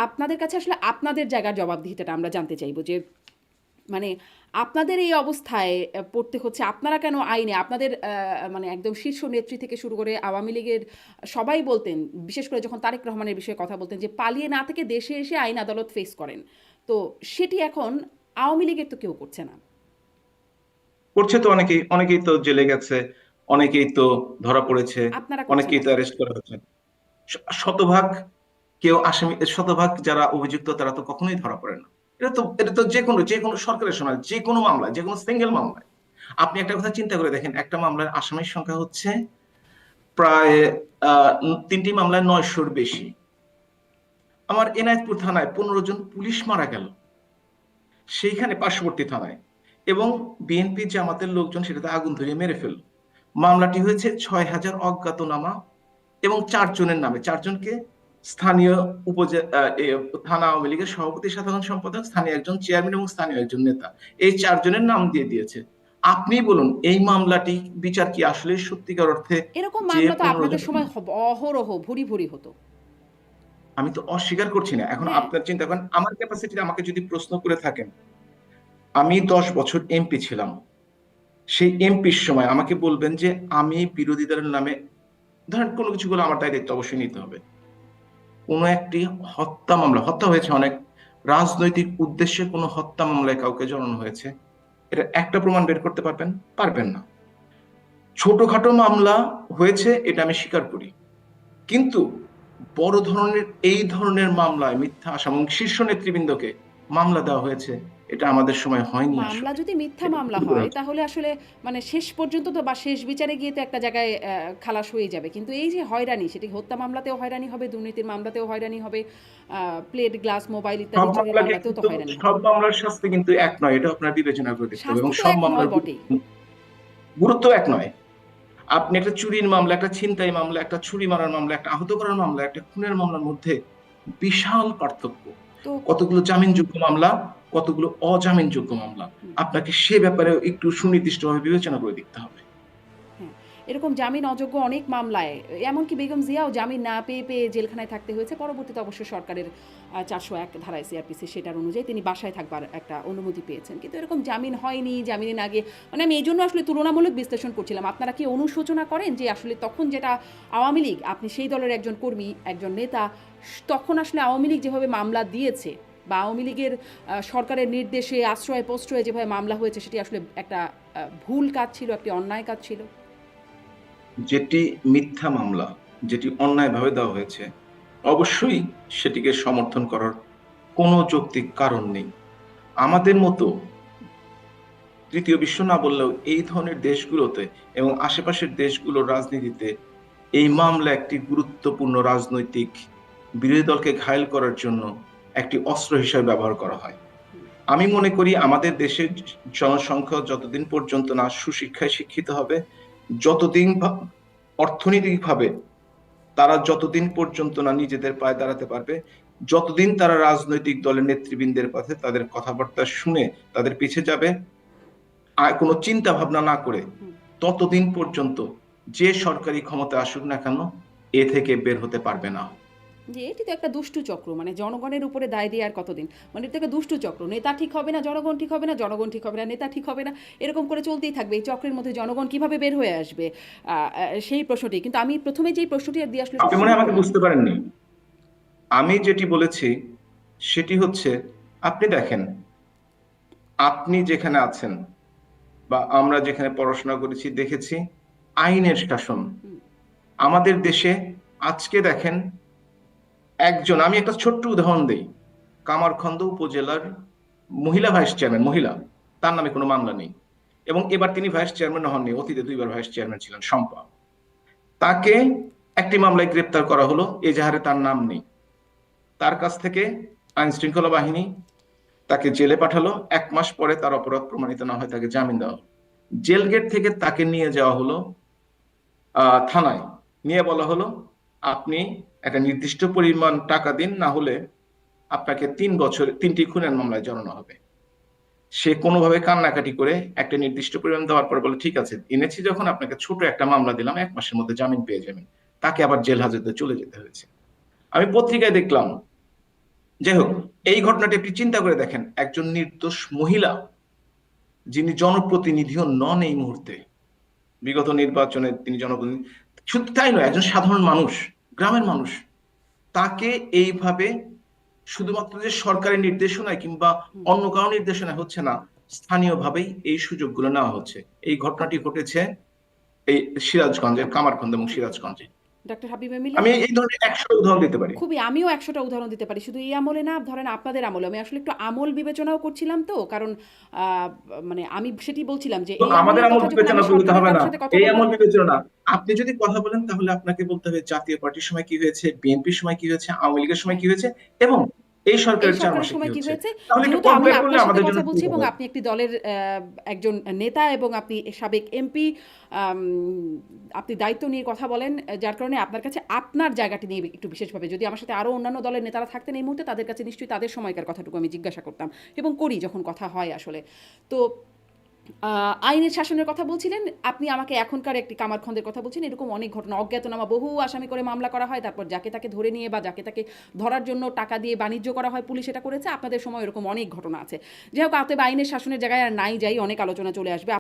আপনাদের কাছে আসলে আপনাদের জায়গার জবাবদিহিতাটা আমরা জানতে চাইবো যে মানে আপনাদের এই অবস্থায় পড়তে হচ্ছে, আপনারা কেন আইনে আপনাদের মানে একদম শীর্ষ নেত্রী থেকে শুরু করে আওয়ামী লীগের সবাই বলতেন, বিশেষ করে যখন তারেক রহমানের বিষয়ে কথা বলতেন, যে পালিয়ে না থেকে দেশে এসে আইন আদালত ফেস করেন। তো সেটি এখন আওয়ামী লীগের তো কেউ করছে না। করছে তো অনেকেই, অনেকেই তো জেলে গেছে, অনেকেই তো ধরা পড়েছে, আপনারা করছেন অনেকেই না তো কেন? অ্যারেস্ট করা হয়েছে। শতভাগ কেউ আসামি, শতভাগ যারা অভিযুক্ত তারা তো কখনোই ধরা পড়ে না। এটা তো যে কোনো সরকারের সময় যে কোনো মামলায়, যে কোনো সিঙ্গেল মামলায় আপনি একটা কথা চিন্তা করে দেখেন, একটা মামলার আসামির সংখ্যা হচ্ছে প্রায় 3টি মামলায় 900-র বেশি। আমার এনায়েতপুর থানায় 15 জন পুলিশ মারা গেল সেইখানে পার্শ্ববর্তী থানায়, এবং বিএনপি জামাতের লোকজন সেটাতে আগুন ধরিয়ে মেরে ফেলল। মামলাটি হয়েছে 6,000 অজ্ঞাতনামা এবং 4 জনের নামে, 4 জনকে স্থানীয় থানা আওয়ামী লীগের সভাপতি, সাধারণ সম্পাদক, স্থানীয় একজন চেয়ারম্যান এবং স্থানীয় একজন নেতা, এই 4 জনের নাম দিয়ে দিয়েছে। আপনি বলুন এই মামলাটি বিচার কি আসলে সত্যিকার অর্থে এরকম যে মামলা তো 15 জন? আপনাদের সময় অহরহ ভুরি ভুরি হতো। আমি তো অস্বীকার করছি না, এখন হ্যাঁ। আপনার চিন্তা করেন আমার ক্যাপাসিটি আমাকে যদি প্রশ্ন করে থাকেন, আমি 10 বছর এমপি ছিলাম, সেই এমপির সময় আমাকে বলবেন যে আমি বিরোধী দলের নামে, ধরেন কোনো কিছু গুলো আমার দায়িত্ব অবশ্যই নিতে হবে, কোনো একটি হত্যা মামলা, হত্যা হয়েছে অনেক, রাজনৈতিক উদ্দেশ্যে কোনো হত্যা মামলায় কাউকে জড়ানো হয়েছে, এটা একটা প্রমাণ বের করতে পারবেন? পারবেন না। ছোটখাটো মামলা হয়েছে এটা আমি স্বীকার করি, কিন্তু বড় ধরনের এই ধরনের মামলায় মিথ্যা আসামি এবং শীর্ষ নেতৃবৃন্দকে মামলা দেওয়া হয়েছে, এটা আমাদের সময় হয়নি মামলা আসলে। যদি মিথ্যা এটা মামলা ভুল করা হয় হচ্ছে। তাহলে আসলে মানে শেষ পর্যন্ত তো বা শেষ বিচারে গিয়ে তো একটা জায়গায় খালাস হয়ে যাবে, কিন্তু এই যে হয়রানি, সেটি হত্যা মামলাতেও হয়রানি হবে, দুর্নীতির মামলাতেও হয়রানি হবে, প্লেট গ্লাস মোবাইল সব ইত্যাদি চুরির মামলাকে মামলাতেও তো কিন্তু, হয়রানি সব হবে। মামলার শাস্তি কিন্তু এক নয়, এটা আপনার বিবেচনা করে দেখতে হবে, এবং শাস্তি তো সব এক মামলার নয় বটেই। গুরুত্ব এক নয়। আপনি একটা চুরির মামলা, একটা ছিনতাই মামলা, একটা ছুরি মারার মামলা, একটা আহত করার মামলা, একটা খুনের মামলার মধ্যে বিশাল পার্থক্য। তো কতগুলো জামিনযোগ্য মামলা, কতগুলো অজামিনযোগ্য মামলা, হুম, আপনাকে সে ব্যাপারে একটু সুনির্দিষ্টভাবে বিবেচনা করে দেখতে হবে। হ্যাঁ, এরকম জামিন অযোগ্য অনেক মামলায়, এমনকি বেগম জিয়াও জামিন না পেয়ে পেয়ে জেলখানায় থাকতে হয়েছে। পরবর্তীতে অবশ্য সরকারের 401 ধারায় সিআরপিসি সেটার অনুযায়ী তিনি বাসায় থাকবার একটা অনুমতি পেয়েছেন, কিন্তু এরকম জামিন হয়নি। জামিনের আগে মানে আমি এই জন্য আসলে তুলনামূলক বিশ্লেষণ করছিলাম, আপনারা কি অনুশোচনা করেন যে আসলে তখন যেটা আওয়ামী লীগ, আপনি সেই দলের একজন কর্মী, একজন নেতা, তখন আসলে আওয়ামী লীগ যেভাবে মামলা দিয়েছে বা আওয়ামী লীগের সরকারের নির্দেশে আশ্রয় প্রশ্রয়ে যেভাবে মামলা হয়েছে, সেটি আসলে একটা ভুল কাজ ছিল, একটি অন্যায় কাজ ছিল? যেটি মিথ্যা মামলা, যেটি অন্যায়ভাবে দেওয়া হয়েছে, অবশ্যই সেটিকে সমর্থন করার কোনো যৌক্তিক কারণ নেই। আমাদের মতো তৃতীয় বিশ্ব না বললেও এই ধরনের দেশগুলোতে এবং আশেপাশের দেশগুলোর রাজনীতিতে এই মামলা একটি গুরুত্বপূর্ণ রাজনৈতিক, বিরোধী দলকে ঘায়েল করার জন্য একটি অস্ত্র হিসেবে ব্যবহার করা হয়। আমি মনে করি আমাদের দেশের জনসংখ্যা যতদিন পর্যন্ত না সুশিক্ষায় শিক্ষিত হবে, যতদিন অর্থনৈতিকভাবে তারা যতদিন পর্যন্ত না নিজেদের পায়ে দাঁড়াতে পারবে, যতদিন তারা রাজনৈতিক দলের নেতৃবৃন্দের পথে তাদের কথাবার্তা শুনে তাদের পিছে যাবে, আর কোনো চিন্তা ভাবনা না করে, হুম। ততদিন পর্যন্ত যে সরকারি ক্ষমতা আসুক না কেন এ থেকে বের হতে পারবে না। যে এটি তো একটা দুষ্টু চক্র, মানে জনগণের উপরে দায় দিয়ে আর কতদিন, মানে এটা একটা দুষ্টু চক্র। নেতা ঠিক হবে না, জনগণ ঠিক হবে না, জনগণ ঠিক হবে না, নেতা ঠিক হবে না, এরকম করে চলতেই থাকবে। এই চক্রের মধ্যে জনগণ কিভাবে বের হয়ে আসবে, সেই প্রশ্নটি কিন্তু আমি প্রথমে যেই প্রশ্নটি দিয়ে আসলে আপনি মনে শুরু হয় আমাকে করলাম। বুঝতে পারেননি। আমি যেটি বলেছি সেটি হচ্ছে, আপনি দেখেন, আপনি যেখানে আছেন বা আমরা যেখানে পড়াশোনা করেছি দেখেছি আইনের শাসন হুম, আমাদের দেশে। আজকে দেখেন, আমি একটা ছোট্ট উদাহরণ দেই, কামারখন্দ উপজেলার মহিলা ভাইস চেয়ারম্যান, মহিলা, তার নামে কোনো মামলা নেই, এবং এবার তিনি ভাইস চেয়ারম্যান হননি, অতীতে 2বার ভাইস চেয়ারম্যান ছিলেন, শম্পা। তাকে একটি মামলায় গ্রেপ্তার করা হলো, এজাহারে তার নাম নেই। তার কাছ থেকে আইন শৃঙ্খলা বাহিনী তাকে জেলে পাঠালো, 1 মাস পরে তার অপরাধ প্রমাণিত না হয় তাকে জামিন দেওয়া হলো। জেল গেট থেকে তাকে নিয়ে যাওয়া হলো থানায়, নিয়ে বলা হলো আপনি একটা নির্দিষ্ট পরিমাণ টাকা দিন, না হলে আপনাকে 3 বছর 3টি খুনের মামলায় জড়ানো হবে। সে কোনোভাবে কান্নাকাটি করে একটা নির্দিষ্ট পরিমাণ দেওয়ার পর বলে ঠিক আছে, এনেছি যখন, আপনাকে ছোট একটা মামলা দিলাম, 1 মাসের মধ্যে জামিন পেয়ে যাবেন। তাকে আবার জেল হাজতে চলে যেতে হয়েছে। আমি পত্রিকায় দেখলাম যাই হোক, এই ঘটনাটি আপনি চিন্তা করে দেখেন, একজন নির্দোষ মহিলা যিনি জনপ্রতিনিধিও নন এই মুহূর্তে, বিগত নির্বাচনে তিনি জনপ্রতিনিধি, শুধু তাই নয়, একজন সাধারণ মানুষ, গ্রামের মানুষ, তাকে এইভাবে শুধুমাত্র যে সরকারের নির্দেশনায় কিংবা হুম। অন্য কারো নির্দেশনায় হচ্ছে না, স্থানীয়ভাবেই এই সুযোগগুলো নেওয়া হচ্ছে। এই ঘটনাটি ঘটেছে এই সিরাজগঞ্জের, কামারখন্দ এবং সিরাজগঞ্জে। ডক্টর হাবিব মিল্লাত, আমি এই ধরনের 100 উদাহরণ দিতে পারি। খুবই আমিও ১০০টা উদাহরণ দিতে পারি। শুধু এই আমলে না, ধরেন আপনাদের আমলে। আমি আসলে একটু আমল বিবেচনাও করছিলাম তো। কারণ আ মানে আমি সেটি বলছিলাম যে তো এই আমাদের আমলের আমল কথা যখন বিবেচনা আমি করতে সরকারের হবে না, কারো সাথে কথা এই বলব। আমল বিবেচনা না। আপনি যদি কথা বলেন তাহলে আপনাকে বলতে হবে জাতীয় পার্টির সময় কি হয়েছে, বিএনপির সময় কি হয়েছে, আওয়ামী লীগের সময় হ্যাঁ। কি হয়েছে, এবং এই এই সরকারের 4 সরকারের মাসে কি সময় কি হচ্ছে। হয়েছে? তাহলে একটু যেহেতু আমি কম্পেয়ার করলে আপনার সাথে আমাদের জন্য কথা বলছি সুবিধা এবং হয়। আপনি একটি দলের একজন নেতা এবং আপনি সাবেক এমপি, আম আপনি দায়িত্ব নিয়ে কথা বলেন। যার কারণে আপনার কাছে আপনার জায়গাটি নিয়ে একটু বিশেষভাবে, যদি আমার সাথে আরো অন্যান্য দলের নেতারা থাকতেন এই মুহূর্তে, তাদের কাছে নিশ্চয়ই তাদের সময়কার কথাটুকু আমি জিজ্ঞাসা করতাম এবং করি যখন কথা হয় আসলে। তো আইনের শাসনের কথা বলছিলেন, আপনি আমাকে এখনকার একটি কামারখন্দের কথা বলছেন। এরকম অনেক ঘটনা, অজ্ঞাতনামা বহু আসামি করে মামলা করা হয়, তারপর যাকে তাকে ধরে নিয়ে বা যাকে তাকে ধরার জন্য টাকা দিয়ে বাণিজ্য করা হয়, পুলিশ এটা করেছে। আপনাদের সময় এরকম অনেক ঘটনা আছে। যাই হোক, অতএব আইনের শাসনের জায়গায় আর নাই যাই, অনেক আলোচনা চলে আসবে।